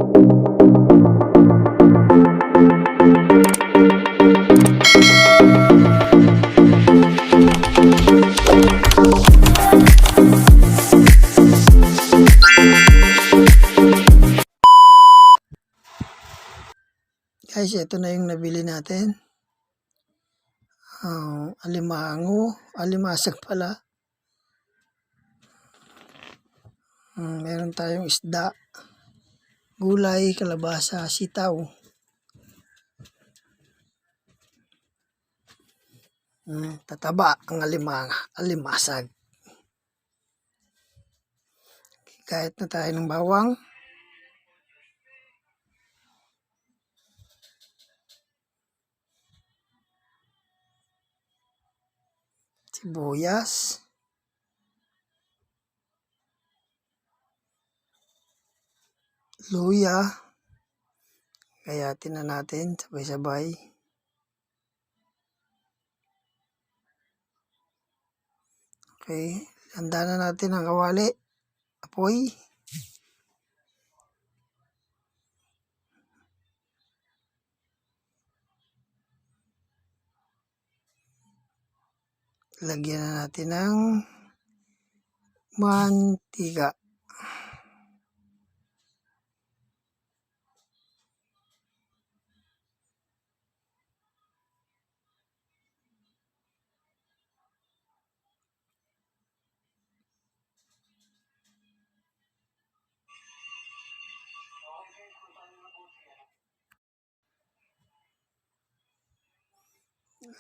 Guys, ito na yung nabili natin. Alimasag pala. Meron tayong isda, gulay, kalabasa, sitaw. Tataba ang alimasag. Kahit na tayo ng bawang. Sibuyas. Luya. Kayatin na natin sabay-sabay. Okay. Handa na natin ang kawali. Apoy. Lagyan na natin ng mantika.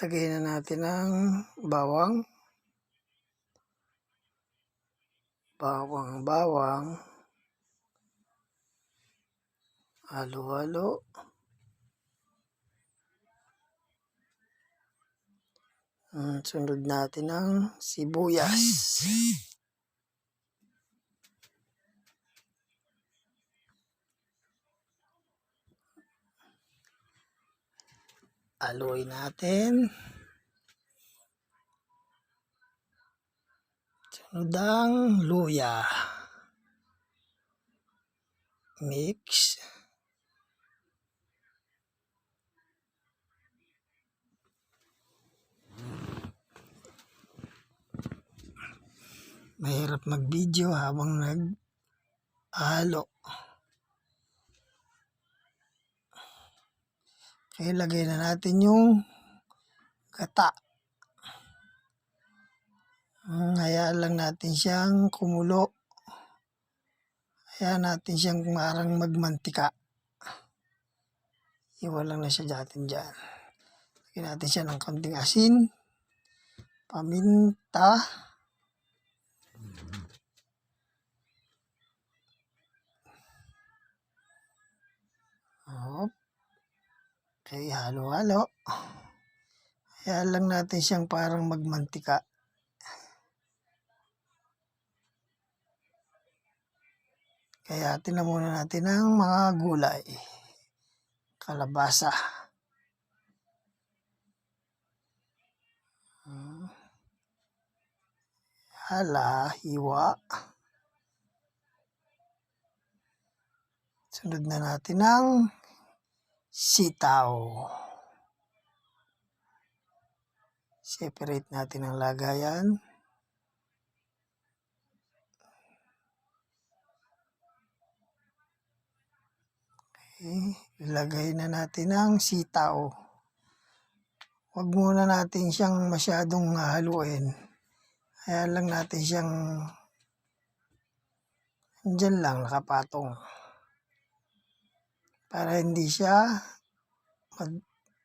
Lagay na natin ang bawang. Bawang. Halo-halo. Sunod natin ang sibuyas. Haluin natin. Sunod ang luya. Mix. Mahirap mag-video habang nag-halo. Okay, lagay na natin yung gata. Hayaan lang natin siyang kumulo. Hayaan natin siyang marang magmantika. Iwan lang na siya dyan. Lagyan natin siya ng kaunting asin, paminta, okay, halo-halo. Hayaan lang natin siyang parang magmantika. Kaya tinan muna natin ang mga gulay. Kalabasa. Hiwa. Sunod na natin ang sitaw. Separate natin ang lagayan. Okay, ilagay na natin ang sitaw. Huwag muna natin siyang masyadong haluin. Hayaan lang natin siyang dyan lang nakapatong. Para hindi siya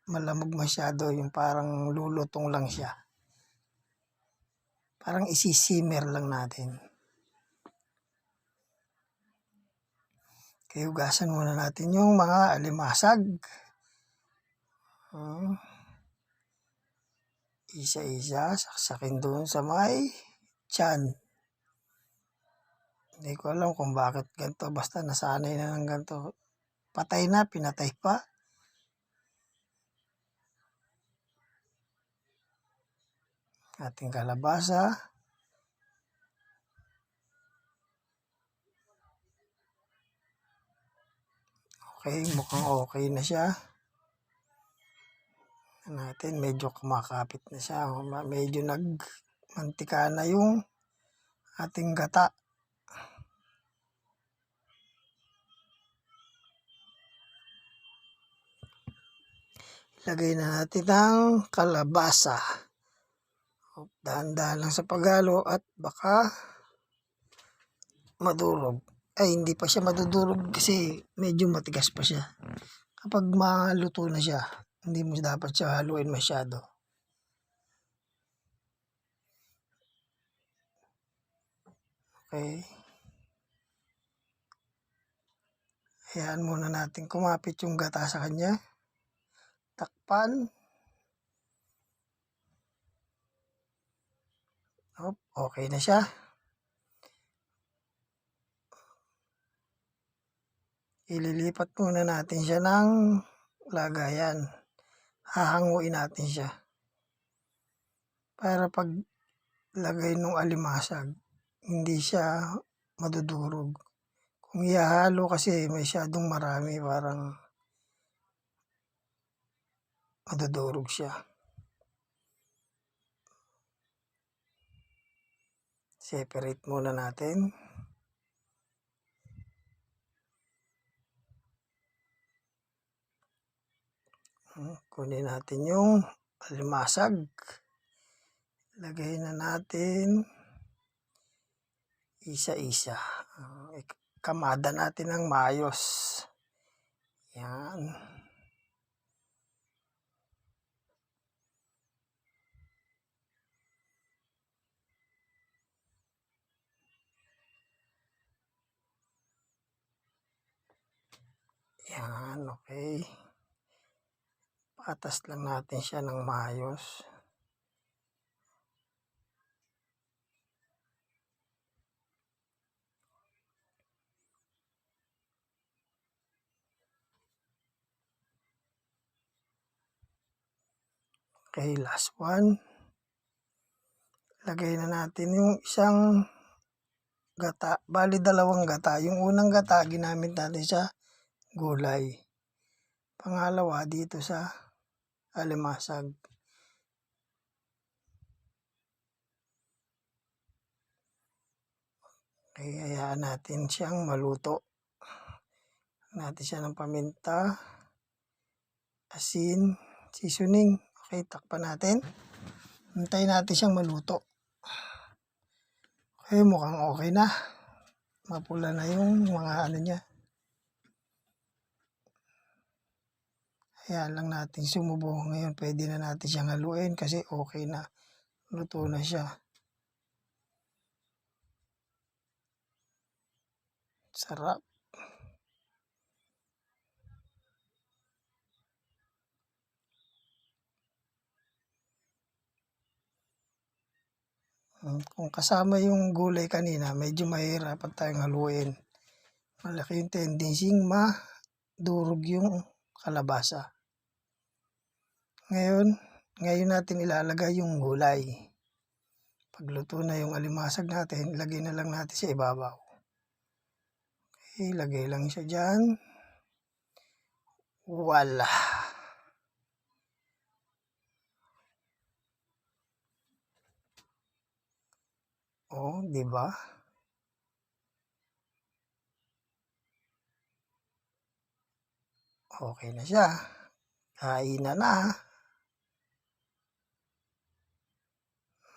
malamog masyado, yung parang lulutong lang siya. Parang isisimmer lang natin. Kaya hugasan muna natin yung mga alimasag. Isa-isa, saksakin doon sa may tiyan. Hindi ko alam kung bakit ganito, basta nasanay na ng ganito. Patay na, pinatay pa. Ating kalabasa. Okay, mukhang okay na siya. Natin, medyo kumakapit na siya. Medyo nagmantika na yung ating gata. Ilagay na natin ang kalabasa. Dahan-dahan lang sa paghalo at baka madurog. Ay, hindi pa siya madudurog kasi medyo matigas pa siya. Kapag maluto na siya, hindi mo dapat siya haluin masyado. Okay. Hayaan muna natin kumapit yung gata sa kanya. Takpan. Okay na siya. Ililipat muna natin siya ng lagayan. Hahanguin natin siya. Para pag lagay ng alimasag, hindi siya madudurog. Kung ihahalo kasi masyadong marami, parang madudurog siya. Separate muna natin. Kunin natin yung alimasag. Lagay na natin isa-isa. Kamada natin ng maayos. Yan. Yan, okay. Patas lang natin siya ng maayos. Okay, last one. Lagay na natin yung isang gata. Bali, dalawang gata. Yung unang gata, ginamit natin sa gulay. Pangalawa, dito sa alimasag. Okay, hayaan natin siyang maluto. Natin siya ng paminta, asin, seasoning. Okay, takpan natin. Hintayin natin siyang maluto. Okay, mukhang okay na. Mapula na yung mga ano niya. Hayaan lang natin sumubo. Ngayon, pwede na natin siyang haluin kasi okay na. Luto na siya. Sarap. Kung kasama yung gulay kanina, medyo mahirapan tayong haluin. Malaki yung tendency madurog yung kalabasa. Ngayon natin ilalagay yung gulay. Pagluto na yung alimasag natin, ilagay na lang natin sa ibabaw. Okay, ilagay lang siya dyan. Wala. Oh, di ba? Okay na siya. Kainan na.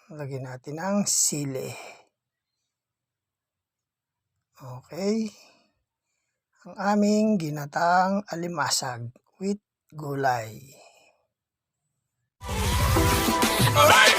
Lagyan natin ang sili. Okay. Ang aming ginataang alimasag with gulay. Alright!